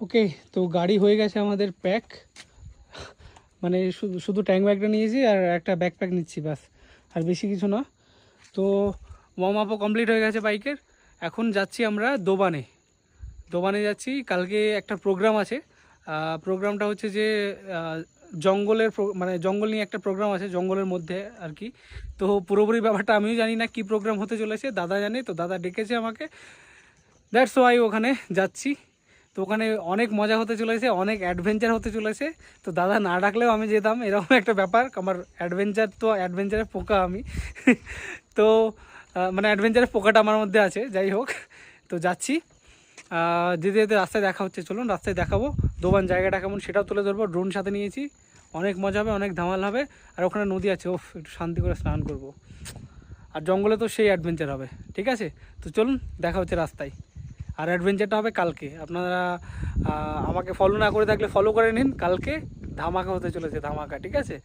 ওকে, তো গাড়ি হয়ে গেছে আমাদের প্যাক, মানে শুধু শুধু ট্যাঙ্ক ব্যাগটা নিয়েছি আর একটা ব্যাকপ্যাক নিচ্ছি ব্যাস, আর বেশি কিছু না। তো ওয়ার্ম আপও কমপ্লিট হয়ে গেছে বাইকের। এখন যাচ্ছি আমরা দোবানে। দোবানে যাচ্ছি, কালকে একটা প্রোগ্রাম আছে। প্রোগ্রামটা হচ্ছে যে জঙ্গলের মানে জঙ্গল নিয়ে একটা প্রোগ্রাম আছে, জঙ্গলের মধ্যে আর কি। তো পুরোপুরি ব্যাপারটা আমিও জানি না কি প্রোগ্রাম হতে চলেছে, দাদা জানে। তো দাদা ডেকেছে আমাকে, দ্যাটস ওয়াই ওখানে যাচ্ছি। তো ওখানে অনেক মজা হতে চলেছে, অনেক অ্যাডভেঞ্চার হতে চলেছে। তো দাদা না ডাকলেও আমি যেতাম, এরকম একটা ব্যাপার। আমার অ্যাডভেঞ্চার, তো অ্যাডভেঞ্চারের পোকা আমি। তো মানে অ্যাডভেঞ্চারের পোকাটা আমার মধ্যে আছে, যাই হোক। তো যাচ্ছি, যেতে যেতে রাস্তায় দেখা হচ্ছে, চলুন রাস্তায় দেখাবো দোবান জায়গাটা কেমন সেটাও তুলে ধরবো। ড্রোন সাথে নিয়েছি, অনেক মজা হবে, অনেক ধামাল হবে। আর ওখানে নদী আছে, ওফ, একটু শান্তি করে স্নান করব। আর জঙ্গলে তো সেই অ্যাডভেঞ্চার হবে, ঠিক আছে? তো চলুন দেখা হচ্ছে রাস্তায়। আর অ্যাডভেঞ্চারটা হবে কালকে। আপনারা আমাকে ফলো না করে থাকলে ফলো করে নিন, কালকে ধামাকা হতে চলেছে, ধামাকা, ঠিক আছে?